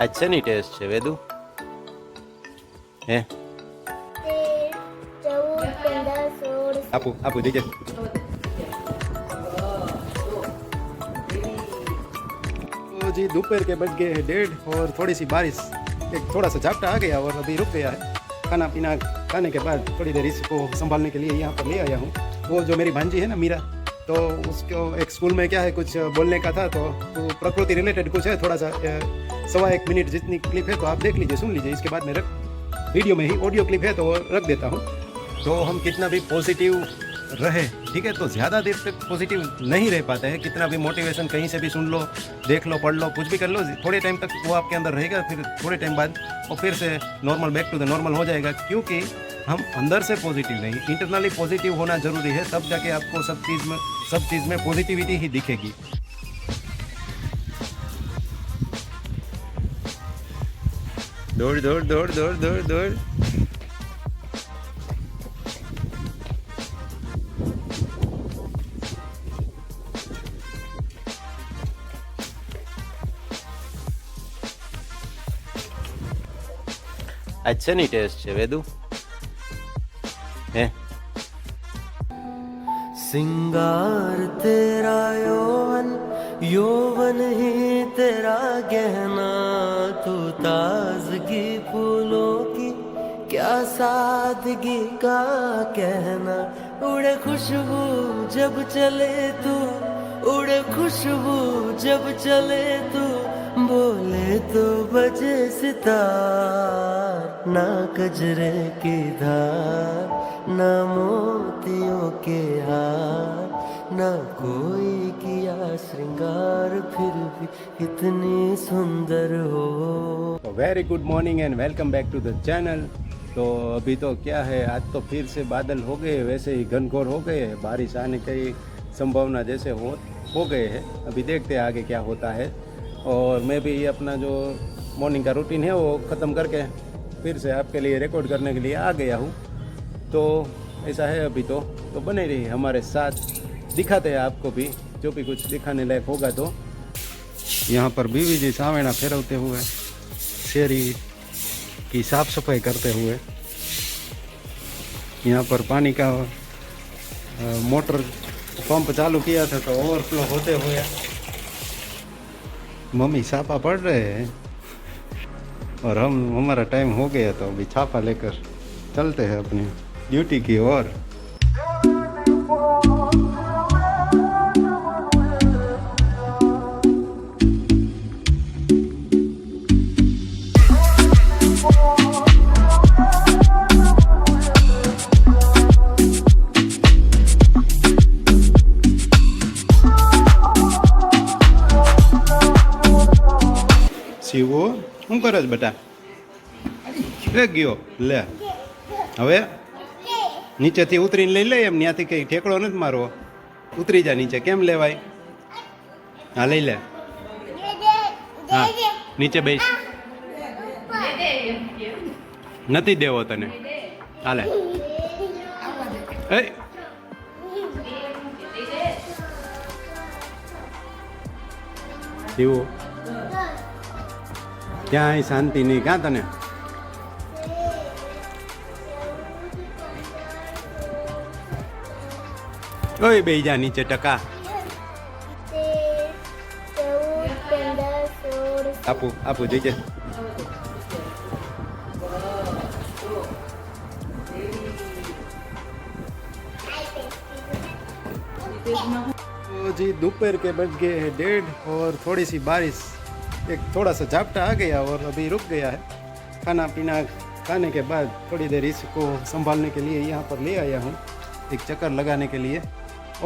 આજ શેની ટેસ્ટ છે વેદુ? હે આપું આપું દીજે। तो जी दोपहर के बज गए हैं 1:30 और थोड़ी सी बारिश, एक थोड़ा सा झपटा आ गया और अभी रुक गया है। खाना पीना खाने के बाद थोड़ी देर इसको संभालने के लिए यहाँ पर ले आया हूँ। वो जो मेरी भांजी है ना मीरा, तो उसको एक स्कूल में क्या है कुछ बोलने का था, तो प्रकृति रिलेटेड कुछ है, थोड़ा सा 1.25 मिनट जितनी क्लिप है तो आप देख लीजिए, सुन लीजिए। इसके बाद में वीडियो में ही ऑडियो क्लिप है तो रख देता हूँ। तो हम कितना भी पॉजिटिव रहे, ठीक है, तो ज़्यादा देर तक पॉजिटिव नहीं रह पाते हैं। कितना भी मोटिवेशन कहीं से भी सुन लो, देख लो, पढ़ लो, कुछ भी कर लो, थोड़े टाइम तक वो आपके अंदर रहेगा, फिर थोड़े टाइम बाद वो फिर से normal, back to the normal हो जाएगा। क्योंकि हम अंदर से पॉजिटिव नहीं, इंटरनली पॉजिटिव होना ज़रूरी है, तब जाके आपको सब चीज़ में पॉजिटिविटी ही दिखेगी। दौड़ दौड़ दौड़ दौड़ दौड़ दौड़। आज શેની ટેસ્ટ છે વેદુ? હે सिंगार तेरा यौवन, यौवन ही तेरा गहना, तू ताजगी फूलों की क्या सादगी का कहना। उड़े खुशबू जब चले तू, उड़े खुशबू जब चले तू, बोले तो बजे सितार, ना कजरे की धार, ना मोतियों के हार, ना कोई किया श्रृंगार, फिर भी इतनी सुंदर हो। Very good morning and welcome back to the channel. तो अभी तो क्या है, आज तो फिर से बादल हो गए, वैसे ही घनघोर हो गए, बारिश आने की संभावना जैसे हो गए हैं। अभी देखते हैं आगे क्या होता है। और मैं भी अपना जो मॉर्निंग का रूटीन है वो ख़त्म करके फिर से आपके लिए रिकॉर्ड करने के लिए आ गया हूँ। तो ऐसा है अभी तो बने रहिए हमारे साथ, दिखाते हैं आपको भी जो भी कुछ दिखाने लायक होगा। तो यहाँ पर बीवी जी सावेणा फेरवते हुए, शेरी की साफ सफाई करते हुए, यहाँ पर पानी का मोटर पंप चालू किया था तो ओवरफ्लो होते हुए मम्मी छापा पड़ रहे हैं और हमारा टाइम हो गया तो अभी छापा लेकर चलते हैं अपनी ड्यूटी की ओर। શિવો શું કરે છે બેટા? ગયો લે હવે નીચેથી ઉતરીને લઈ લે, એમ ત્યાંથી કંઈ ઠેકડો નથી મારવો, ઉતરી જા નીચે। કેમ લેવાય? હા લઈ લે, હા નીચે બેસ, નથી દેવો તને, હાલે એ શિવો ક્યાંય શાંતિ નહીં, ક્યાં તને? ઓય બેહી જા નીચે ટકા। આપું આપું જોઈજે। तो जी दोपहर के बज गए हैं 1:30 और थोड़ी सी बारिश, एक थोड़ा सा झपटा आ गया और अभी रुक गया है। खाना पीना खाने के बाद थोड़ी देर इसको संभालने के लिए यहाँ पर ले आया हूँ, एक चक्कर लगाने के लिए।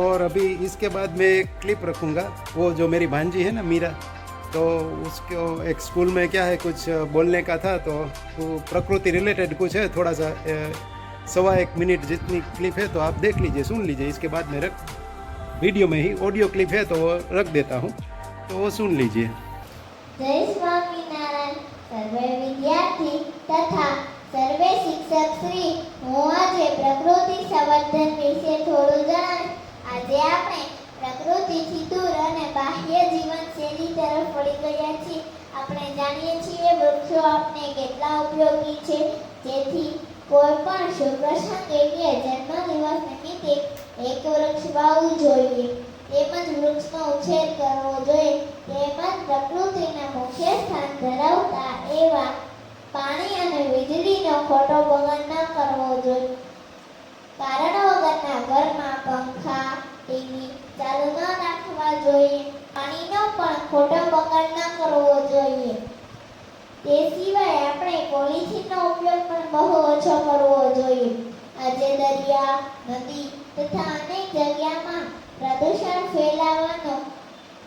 और अभी इसके बाद मैं एक क्लिप रखूँगा, वो जो मेरी भांजी है ना मीरा, तो उसको एक स्कूल में क्या है कुछ बोलने का था, तो वो प्रकृति रिलेटेड कुछ है, थोड़ा सा 1.25 मिनट जितनी क्लिप है तो आप देख लीजिए, सुन लीजिए। इसके बाद में वीडियो में ही ऑडियो क्लिप है तो रख देता हूँ, तो वो सुन लीजिए। जय स्वामीनारायण सर्वे विद्यार्थी तथा सर्वे शिक्षक श्री। હું આજે પ્રકૃતિ સંવર્ધન વિશે થોડું જણાવીશ। આજે આપણે પ્રકૃતિથી દૂર અને બાહ્ય જીવનશૈલી તરફ વળી ગયા છીએ. આપણે જાણીએ છીએ વૃક્ષો આપણે કેટલા ઉપયોગી છે. જેથી કોઈ પણ શુભ પ્રસંગે કે જન્મદિવસ નિમિત્તે એક વૃક્ષ વાવવું જોઈએ. તેમજ વૃક્ષનો ઉછેર કરવો જોઈએ. તેમજ પ્રકૃતિના મુખ્ય સ્થાન ધરાવતા એવા પાણી અને વીજળીનો ખોટો બગાડ ન કરવો જોઈએ. કારણ વગરના ઘરમાં પંખા ટીવી ચાલુ ન રાખવા જોઈએ. પાણીનો પણ ખોટો બગાડ ન કરવો જોઈએ. તે સિવાય આપણે પોલિથીનનો ઉપયોગ પણ બહુ ઓછો કરવો જોઈએ. આજે દરિયા નદી તથા અનેક જગ્યામાં પ્રદૂષણ ફેલાવાનો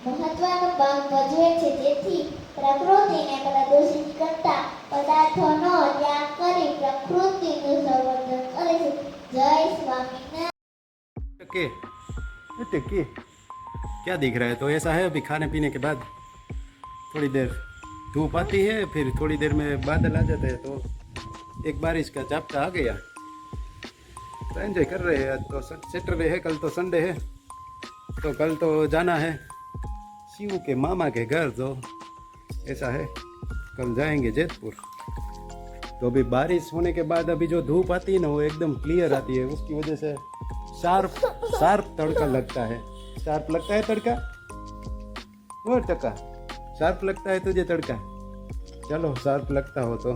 મહત્વનો ભાગ ભજવે છે. જેથી પ્રકૃતિને પ્રદૂષિત કરતા પદાર્થોનો ત્યાગ કરી પ્રકૃતિનું સંવર્ધન કરીશું. જય સ્વામિનારાયણ. टके टके क्या दिख रहा है? तो ऐसा है, अभी खाने पीने के बाद थोड़ी देर धूप आती है, फिर थोड़ी देर में बादल आ जाते हैं, तो एक बारिश का झपटा आ गया. तो एंजॉय कर रहे हैं. आज तो सैटरडे है, कल तो संडे है, तो कल तो जाना है शिव के मामा के घर. तो ऐसा है, कल जाएंगे जयपुर. तो अभी बारिश होने के बाद अभी जो धूप आती है ना, वो एकदम क्लियर आती है. उसकी वजह से शार्प तड़का लगता है. शार्प लगता है तड़का, और टका शार्प लगता है तुझे तड़का? चलो, शार्प लगता हो तो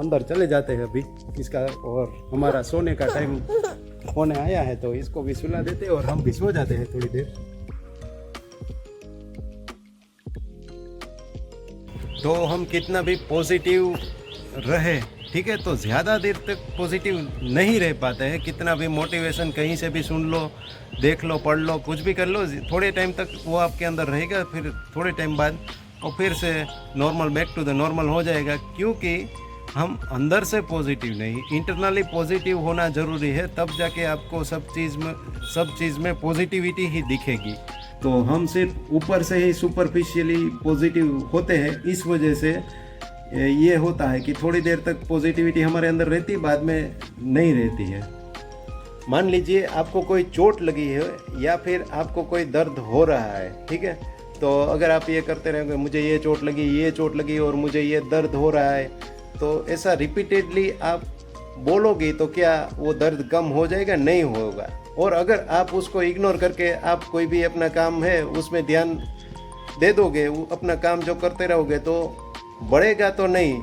अंदर चले जाते हैं अभी इसका. और हमारा सोने का टाइम होने आया है, तो इसको भी सुला देते हैं और हम भी सो जाते हैं थोड़ी देर. तो हम कितना भी पॉजिटिव रहे, ठीक है, तो ज़्यादा देर तक पॉजिटिव नहीं रह पाते हैं. कितना भी मोटिवेशन कहीं से भी सुन लो, देख लो, पढ़ लो, कुछ भी कर लो, थोड़े टाइम तक वो आपके अंदर रहेगा. फिर थोड़े टाइम बाद वो फिर से normal, back to the normal हो जाएगा. क्योंकि हम अंदर से पॉजिटिव नहीं, इंटरनली पॉजिटिव होना ज़रूरी है. तब जाके आपको सब चीज़ में पॉजिटिविटी ही दिखेगी. तो हम सिर्फ ऊपर से ही सुपरफिशियली पॉजिटिव होते हैं. इस वजह से ये होता है कि थोड़ी देर तक पॉजिटिविटी हमारे अंदर रहती है, बाद में नहीं रहती है. मान लीजिए आपको कोई चोट लगी है या फिर आपको कोई दर्द हो रहा है, ठीक है, तो अगर आप ये करते रहेंगे, मुझे ये चोट लगी और मुझे ये दर्द हो रहा है, तो ऐसा रिपीटेडली आप बोलोगे तो क्या वो दर्द कम हो जाएगा? नहीं होगा. और अगर आप उसको इग्नोर करके आप कोई भी अपना काम है उसमें ध्यान दे दोगे, वो अपना काम जो करते रहोगे, तो बढ़ेगा तो नहीं,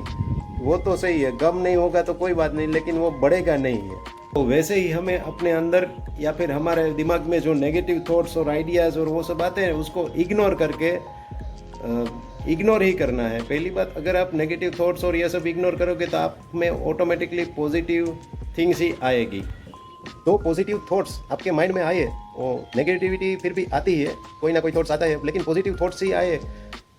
वो तो सही है, गम नहीं होगा तो कोई बात नहीं, लेकिन वो बढ़ेगा नहीं है. तो वैसे ही हमें अपने अंदर या फिर हमारे दिमाग में जो नेगेटिव थॉट्स और आइडियाज़ और वो सब आते हैं, उसको इग्नोर करके इग्नोर ही करना है. पहली बात, अगर आप नेगेटिव थॉट्स और ये सब इग्नोर करोगे तो आप में ऑटोमेटिकली पॉजिटिव थिंग्स ही आएगी. तो पॉजिटिव थॉट्स आपके माइंड में आए, वो नेगेटिविटी फिर भी आती है, कोई ना कोई थॉट्स आता है, लेकिन पॉजिटिव थॉट्स ही आए.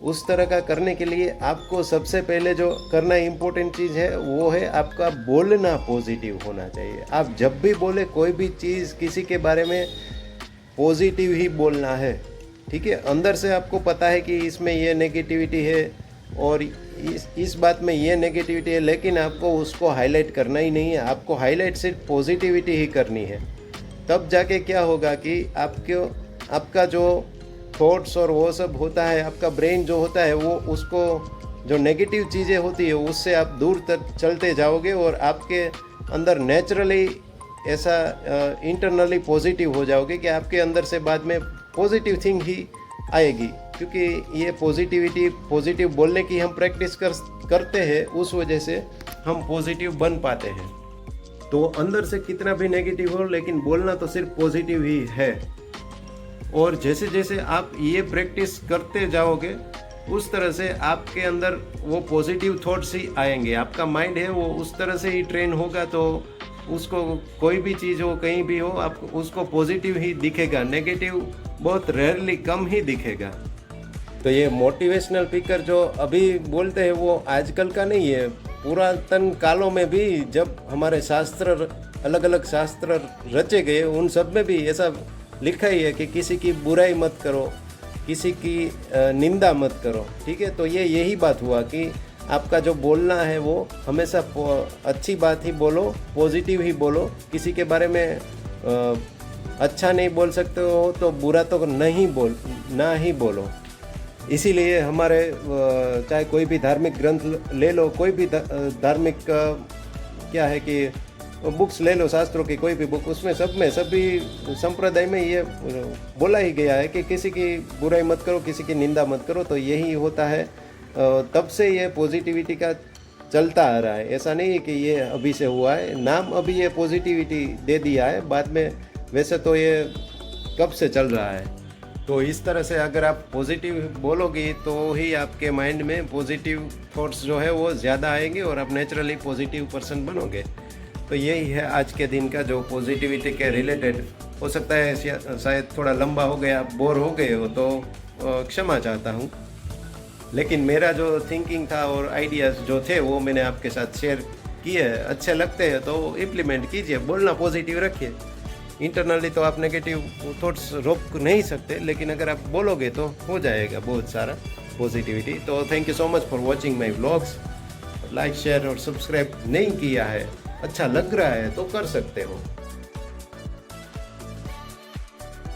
उस तरह का करने के लिए आपको सबसे पहले जो करना इम्पोर्टेंट चीज़ है, वो है आपका बोलना पॉजिटिव होना चाहिए. आप जब भी बोले कोई भी चीज़, किसी के बारे में पॉजिटिव ही बोलना है, ठीक है. अंदर से आपको पता है कि इसमें ये नेगेटिविटी है और इस बात में ये नेगेटिविटी है, लेकिन आपको उसको हाईलाइट करना ही नहीं है. आपको हाईलाइट सिर्फ पॉजिटिविटी ही करनी है. तब जाके क्या होगा कि आपका जो थॉट्स और वो सब होता है, आपका ब्रेन जो होता है, वो उसको जो नेगेटिव चीज़ें होती है उससे आप दूर तक चलते जाओगे और आपके अंदर नेचुरली ऐसा इंटरनली पॉजिटिव हो जाओगे कि आपके अंदर से बाद में पॉजिटिव थिंग ही आएगी. क्योंकि ये पॉजिटिव बोलने की हम प्रैक्टिस करते हैं, उस वजह से हम पॉजिटिव बन पाते हैं. तो अंदर से कितना भी नेगेटिव हो, लेकिन बोलना तो सिर्फ पॉजिटिव ही है. और जैसे जैसे आप ये प्रैक्टिस करते जाओगे, उस तरह से आपके अंदर वो पॉजिटिव थॉट्स ही आएंगे. आपका माइंड है वो उस तरह से ही ट्रेन होगा, तो उसको कोई भी चीज़ हो, कहीं भी हो, आपको उसको पॉजिटिव ही दिखेगा. नेगेटिव बहुत रेयरली, कम ही दिखेगा. तो ये मोटिवेशनल स्पीकर जो अभी बोलते हैं, वो आजकल का नहीं है. पुरातन कालों में भी जब हमारे शास्त्र, अलग अलग शास्त्र रचे गए, उन सब में भी ऐसा लिखा ही है कि किसी की बुराई मत करो, किसी की निंदा मत करो, ठीक है. तो ये यही बात हुआ कि आपका जो बोलना है वो हमेशा अच्छी बात ही बोलो, पॉजिटिव ही बोलो. किसी के बारे में अच्छा नहीं बोल सकते हो तो बुरा तो ना ही बोलो। इसीलिए हमारे चाहे कोई भी धार्मिक ग्रंथ ले लो, कोई भी धार्मिक क्या है कि बुक्स ले लो, शास्त्रों की कोई भी बुक, उसमें सब में सभी संप्रदाय में ये बोला ही गया है कि किसी की बुराई मत करो, किसी की निंदा मत करो। तो यही होता है, तब से ये पॉजिटिविटी का चलता आ रहा है। ऐसा नहीं है कि ये अभी से हुआ है, नाम अभी ये पॉजिटिविटी दे दिया है, बाद में वैसे तो ये कब से चल रहा है। तो इस तरह से अगर आप पॉजिटिव बोलोगे तो ही आपके माइंड में पॉजिटिव थॉट्स जो है वो ज़्यादा आएंगे और आप नेचुरली पॉजिटिव पर्सन बनोगे। तो यही है आज के दिन का जो पॉजिटिविटी के रिलेटेड। हो सकता है शायद थोड़ा लंबा हो गया, आप बोर हो गए हो तो क्षमा चाहता हूँ, लेकिन मेरा जो थिंकिंग था और आइडियाज़ जो थे वो मैंने आपके साथ शेयर किए। अच्छे लगते हैं तो इम्प्लीमेंट कीजिए, बोलना पॉजिटिव रखिए। इंटरनली तो आप नेगेटिव थॉट्स रोक नहीं सकते, लेकिन अगर आप बोलोगे तो हो जाएगा बहुत सारा पॉजिटिविटी। तो thank you so much for watching my vlogs. Like share और सब्सक्राइब नहीं किया है, अच्छा लग रहा है तो कर सकते हो।